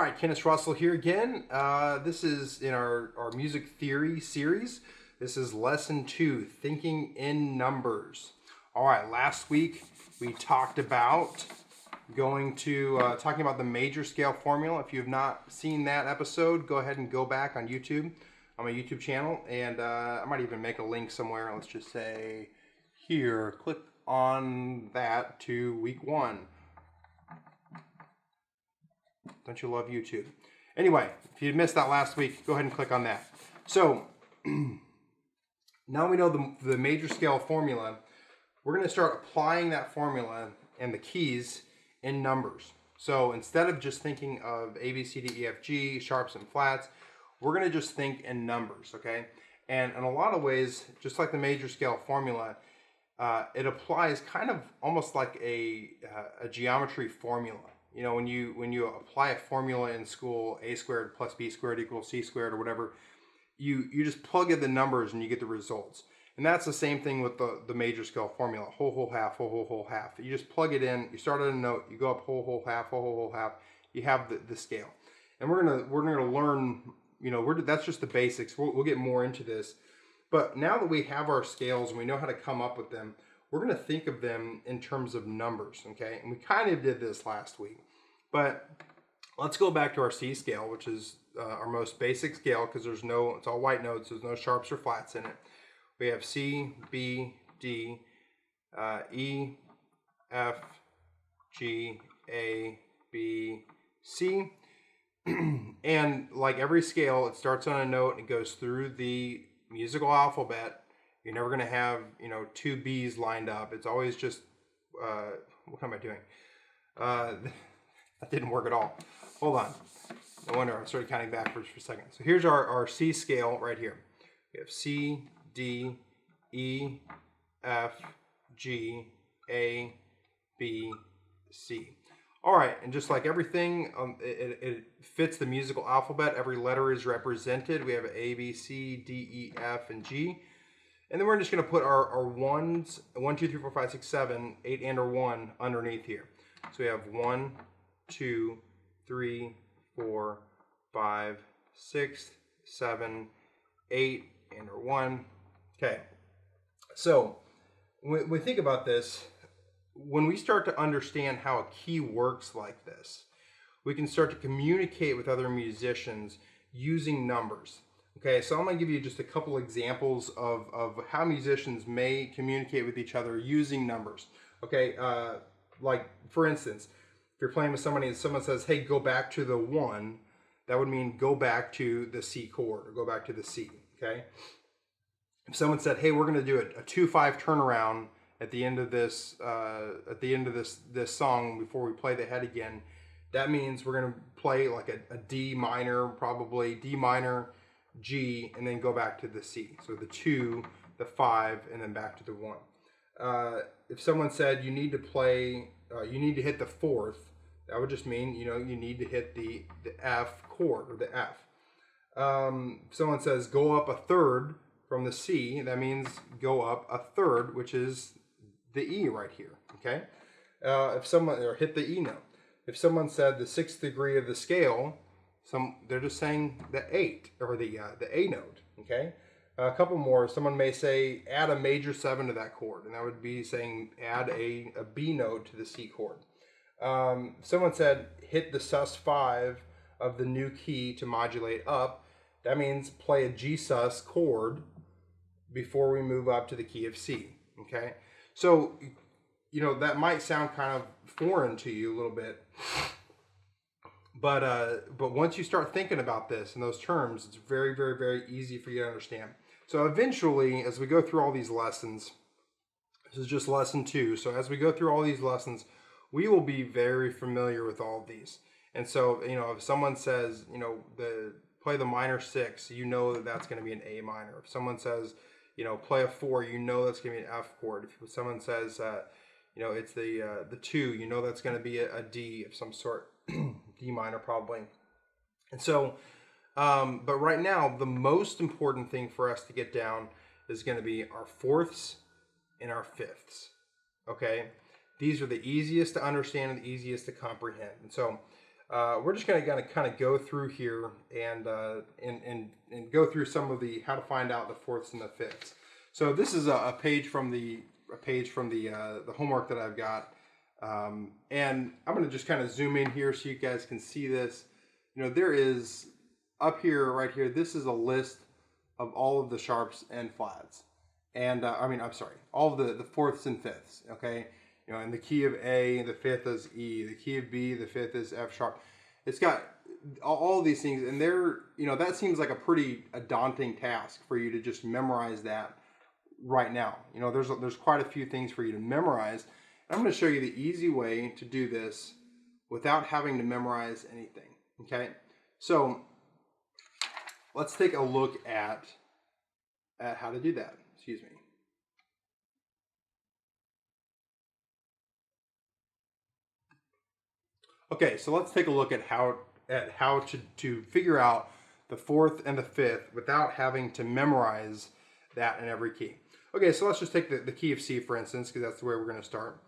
right, Kennis Russell here again. This is in our music theory series. This is lesson 2, thinking in numbers. All right, last week we talked about talking about the major scale formula. If you have not seen that episode, go ahead and go back on YouTube, on my YouTube channel, and I might even make a link somewhere. Let's just say here, click on that to week 1. Don't you love YouTube? Anyway, if you missed that last week, go ahead and click on that. So now we know the major scale formula. We're going to start applying that formula and the keys in numbers. So instead of just thinking of A, B, C, D, E, F, G, sharps and flats, we're going to just think in numbers, okay? And in a lot of ways, just like the major scale formula, it applies kind of almost like a geometry formula. You know, when you apply a formula in school, a squared plus b squared equals c squared or whatever, you just plug in the numbers and you get the results. And that's the same thing with the major scale formula, whole, whole, half, whole, whole, whole, half. You just plug it in, you start at a note, you go up whole, whole, half, whole, whole, whole, half, you have the scale. And we're gonna learn, you know, that's just the basics. We'll get more into this. But now that we have our scales and we know how to come up with them, we're going to think of them in terms of numbers, okay? And we kind of did this last week. But let's go back to our C scale, which is our most basic scale because it's all white notes, there's no sharps or flats in it. We have C, B, D, E, F, G, A, B, C. And like every scale, it starts on a note and it goes through the musical alphabet. You're never going to have, you know, 2 B's lined up. It's always just, what am I doing? That didn't work at all. Hold on. No wonder I started counting backwards for a second. So here's our C scale right here. We have C, D, E, F, G, A, B, C. All right, and just like everything, it fits the musical alphabet. Every letter is represented. We have A, B, C, D, E, F, and G. And then we're just going to put our ones, 1, 2, 3, 4, 5, 6, 7, 8, and or 1 underneath here. So we have 1, 2, 3, 4, 5, 6, 7, 8, and or 1. Okay. So when we think about this, when we start to understand how a key works like this, we can start to communicate with other musicians using numbers. Okay, so I'm going to give you just a couple examples of how musicians may communicate with each other using numbers. Okay, like for instance, if you're playing with somebody and someone says, hey, go back to the 1, that would mean go back to the C chord or go back to the C, okay? If someone said, hey, we're going to do a 2-5 turnaround at the end of this this song before we play the head again, that means we're going to play like a D minor, probably D minor, G, and then go back to the C. So the 2, the 5, and then back to the 1. If someone said you need to play, you need to hit the 4th, that would just mean, you know, you need to hit the F chord or the F. If someone says go up a 3rd from the C, that means go up a 3rd, which is the E right here. Okay. If someone or hit the E note. If someone said the 6th degree of the scale, they're just saying the 8 or the A note. Okay. A couple more. Someone may say add a major 7 to that chord, and that would be saying add a B note to the C chord. Someone said hit the sus5 of the new key to modulate up. That means play a G sus chord before we move up to the key of C. Okay. So, you know, that might sound kind of foreign to you a little bit. But once you start thinking about this in those terms, it's very, very, very easy for you to understand. So eventually, as we go through all these lessons, this is just lesson 2. So as we go through all these lessons, we will be very familiar with all of these. And so, you know, if someone says, you know, play the minor 6, you know that's going to be an A minor. If someone says, you know, play a 4, you know that's going to be an F chord. If someone says, you know, it's the 2, you know that's going to be a D of some sort. D minor probably. And so, but right now, the most important thing for us to get down is going to be our 4ths and our 5ths. Okay? These are the easiest to understand and the easiest to comprehend. And so, we're just going to kind of go through here and go through some of the how to find out the fourths and the fifths. So this is a page from the homework that I've got, and I'm going to just kind of zoom in here so you guys can see this. You know, there is up here, right here. This is a list of all of the sharps and flats, and I'm sorry, all of the fourths and fifths. Okay. You know, in the key of A, the fifth is E. The key of B, the fifth is F sharp. It's got all these things, and that seems like a daunting task for you to just memorize that right now. You know, there's quite a few things for you to memorize. I'm going to show you the easy way to do this without having to memorize anything. Okay, so let's take a look at how to do that. Excuse me. Okay, so let's take a look at how to figure out the fourth and the fifth without having to memorize that in every key. Okay, so let's just take the key of C, for instance, because that's the way we're going to start.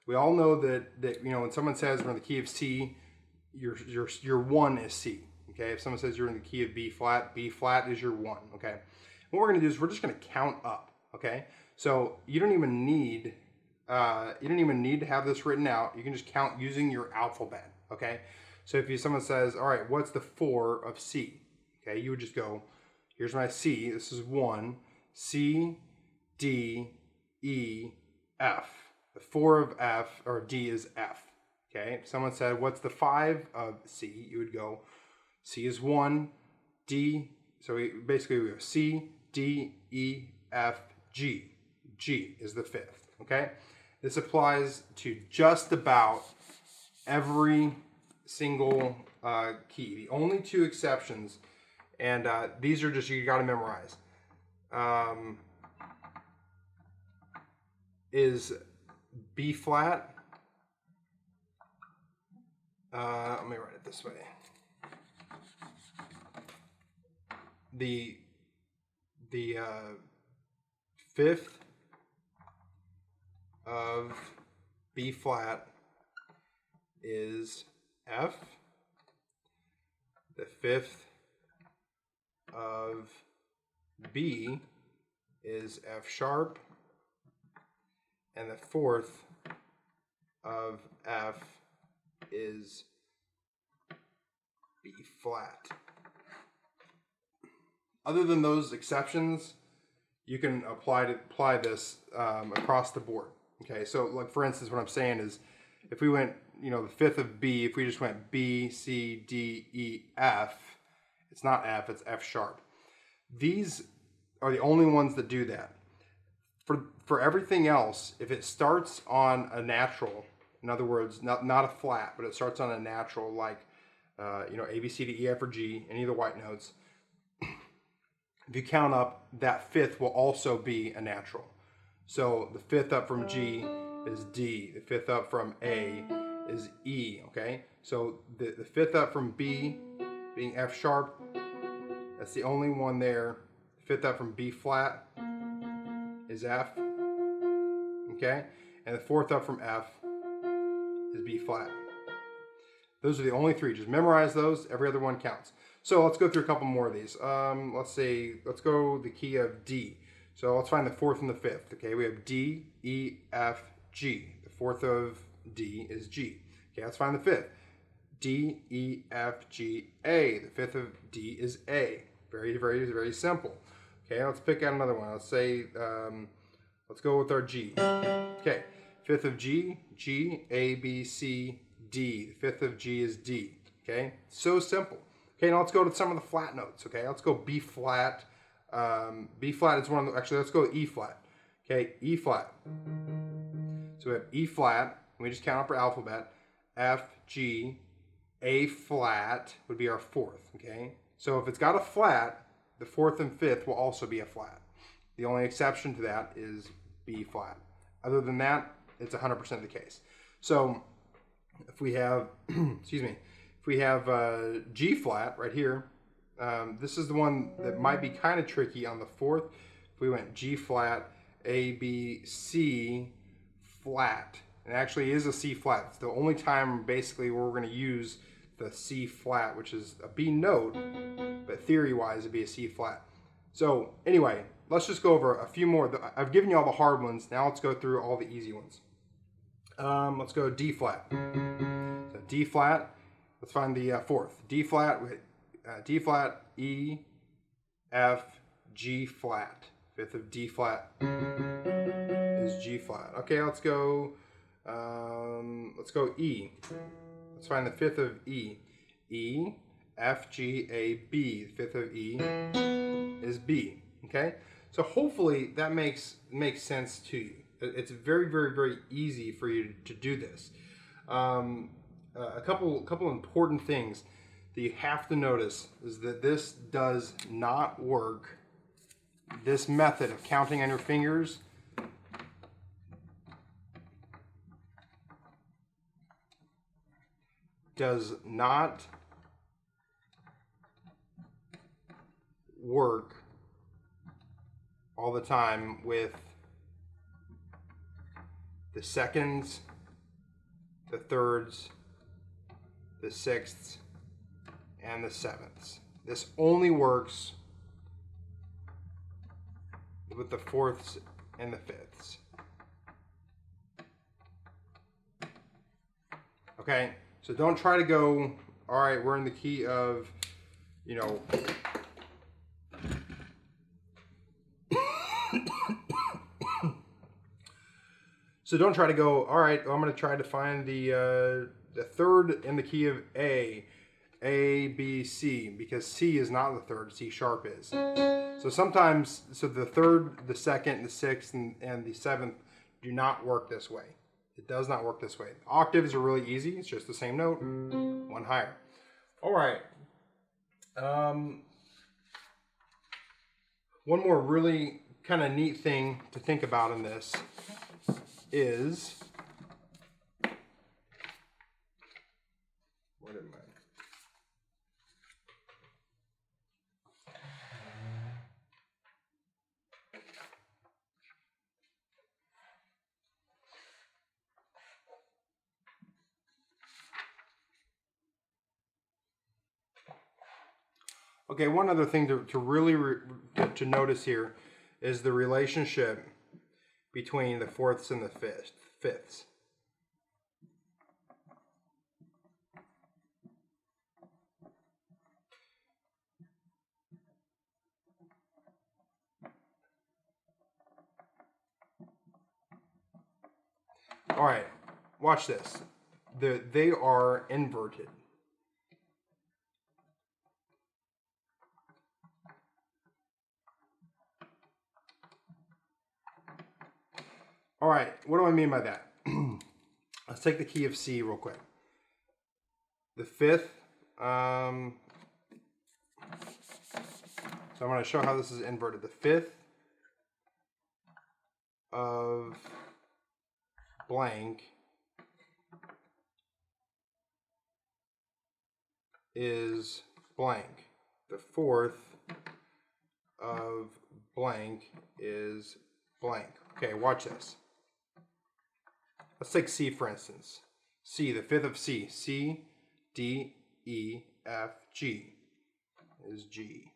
We all know that you know, when someone says we're in the key of C, your one is C. Okay, if someone says you're in the key of B flat is your one. Okay, what we're going to do is we're just going to count up. Okay, so you don't even need to have this written out. You can just count using your alphabet. Okay, so if someone says, all right, what's the 4 of C? Okay, you would just go, here's my C. This is 1, C, D, E, F. The 4 of F or D is F. Okay, if someone said, what's the 5 of C? You would go, C is 1, D. So we have C, D, E, F, G. G is the 5th. Okay, this applies to just about every single key. The only 2 exceptions, and these are just, you got to memorize, is B flat. Let me write it this way. The 5th of B flat is F. The 5th of B is F sharp. And the 4th of F is B flat. Other than those exceptions, you can apply this across the board. Okay, so like for instance, what I'm saying is, if we went, you know, the 5th of B, if we just went B, C, D, E, F, it's not F, it's F sharp. These are the only ones that do that. For everything else, if it starts on a natural, in other words, not a flat, but it starts on a natural, like you know, A, B, C, D, E, F, or G, any of the white notes, if you count up, that 5th will also be a natural. So the 5th up from G is D. The 5th up from A is E. Okay, so the 5th up from B being F sharp, that's the only one there. The 5th up from B flat is F. Okay, and the 4th up from F is B flat. Those are the only 3. Just memorize those. Every other one counts. So let's go through a couple more of these. Let's go the key of D. So let's find the 4th and the 5th. Okay, we have D, E, F, G. The 4th of D is G. Okay, let's find the 5th. D, E, F, G, A. The 5th of D is A. Very, very, very simple. Okay, let's pick out another one. Let's say, let's go with our G. Okay, 5th of G, G, A, B, C, D. The 5th of G is D. Okay, so simple. Okay, now let's go to some of the flat notes. Okay, let's go B flat. B flat is one of the, actually, let's go E flat. Okay, E flat. So we have E flat, and we just count up our alphabet. F, G, A flat would be our 4th. Okay, so if it's got a flat, the 4th and 5th will also be a flat. The only exception to that is B flat. Other than that, it's 100% the case. So if we have, excuse me, if we have G flat right here, this is the one that might be kind of tricky on the 4th. If we went G flat, A, B, C flat, it actually is a C flat. It's the only time basically where we're going to use the C flat, which is a B note, but theory-wise it'd be a C flat. So anyway, let's just go over a few more. I've given you all the hard ones. Now let's go through all the easy ones. Let's go D flat. So D flat. Let's find the fourth. D flat, D flat, E, F, G flat. Fifth of D flat is G flat. Okay, let's go E. Let's find the fifth of E. E, F, G, A, B. The fifth of E is B. Okay, so hopefully that makes sense to you. It's very, very, very easy for you to do this. A couple important things that you have to notice is that this does not work. This method of counting on your fingers does not work all the time with the seconds, the thirds, the sixths, and the sevenths. This only works with the fourths and the fifths. Okay, so don't try to go, all right, we're in the key of, you know, so don't try to go, all right, I'm going to try to find the third in the key of A, B, C, because C is not the third, C sharp is. So sometimes, so the third, the second, the sixth, and the seventh do not work this way. It does not work this way. Octaves are really easy. It's just the same note, one higher. All right. One more really kind of neat thing to think about in this is, what am I? Okay, one other thing to really to notice here is the relationship between the fourths and the fifths. All right, watch this. They are inverted. All right, what do I mean by that? Let's take the key of C real quick. The fifth, so I'm going to show how this is inverted. The fifth of blank is blank. The fourth of blank is blank. Okay, watch this. Let's take C for instance. C, the fifth of C. C, D, E, F, G is G.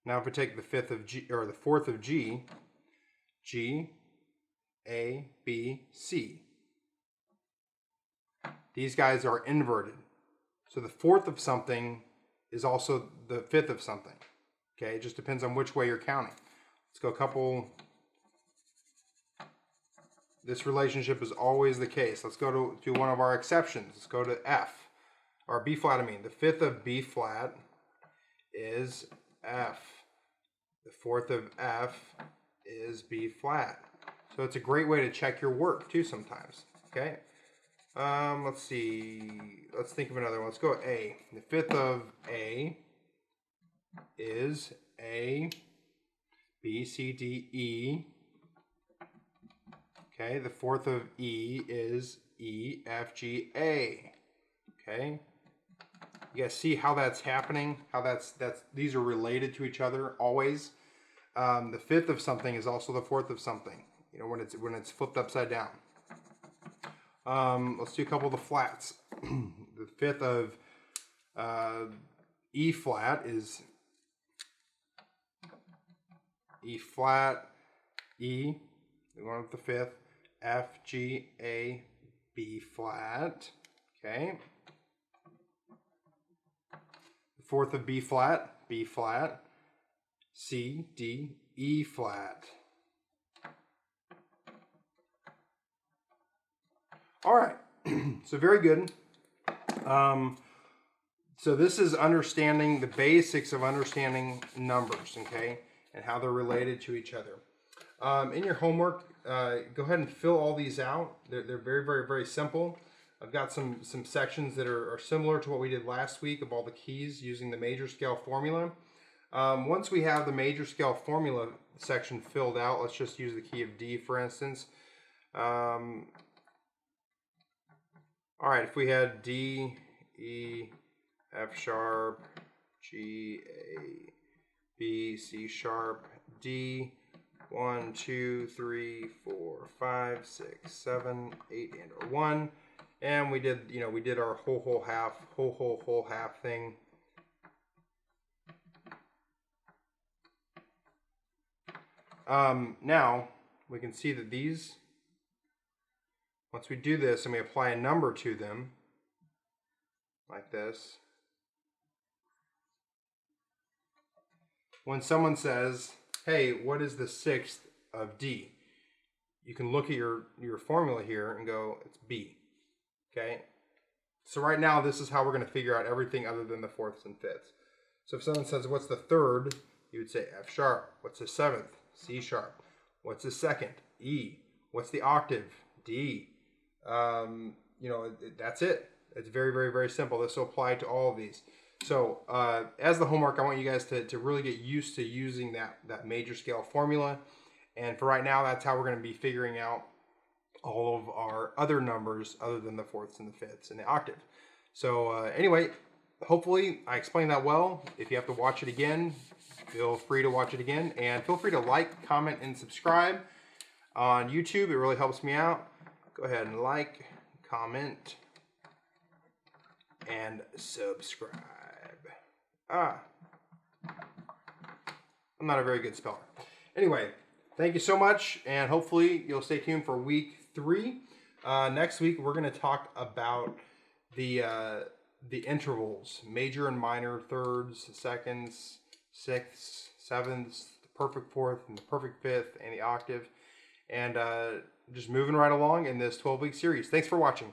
Now if we take the fifth of G, or the fourth of G, G, A, B, C. These guys are inverted. So the fourth of something is also the fifth of something. Okay, it just depends on which way you're counting. Let's go a couple. This relationship is always the case. Let's go to one of our exceptions. Let's go to F, or B flat, I mean. The fifth of B flat is F. The fourth of F is B flat. So it's a great way to check your work too sometimes. Okay. Let's see. Let's think of another one. Let's go A. The fifth of A is A, B, C, D, E. Okay, the fourth of E is E, F, G, A. Okay, you guys see how that's happening? How these are related to each other always. The fifth of something is also the fourth of something. You know, when it's flipped upside down. Let's do a couple of the flats. The fifth of E flat is E flat, E, we're going with the fifth, F, G, A, B flat, okay. The fourth of B flat, C, D, E flat. All right, so very good. So this is understanding the basics of understanding numbers, okay, and how they're related to each other. In your homework, go ahead and fill all these out. They're very, very, very simple. I've got some sections that are similar to what we did last week of all the keys using the major scale formula. Once we have the major scale formula section filled out, let's just use the key of D for instance. All right, if we had D, E, F sharp, G, A, B, C sharp, D, 1, 2, 3, 4, 5, 6, 7, 8, and our 1. And we did, we did our whole half thing. Now we can see that these, once we do this and we apply a number to them, like this, when someone says, hey, what is the sixth of D? You can look at your formula here and go, it's B, okay? So right now, this is how we're gonna figure out everything other than the fourths and fifths. So if someone says, what's the third? You would say F sharp. What's the seventh? C sharp. What's the second? E. What's the octave? D. That's it. It's very, very, very simple. This will apply to all of these. So as the homework, I want you guys to really get used to using that major scale formula. And for right now, that's how we're going to be figuring out all of our other numbers other than the fourths and the fifths and the octave. So anyway, hopefully I explained that well. If you have to watch it again, feel free to watch it again. And feel free to like, comment, and subscribe on YouTube. It really helps me out. Go ahead and like, comment, and subscribe. I'm not a very good speller. Anyway, thank you so much, and hopefully you'll stay tuned for week 3. Next week we're going to talk about the intervals, major and minor thirds, seconds, sixths, sevenths, the perfect fourth, and the perfect fifth, and the octave, and just moving right along in this 12-week series. Thanks for watching.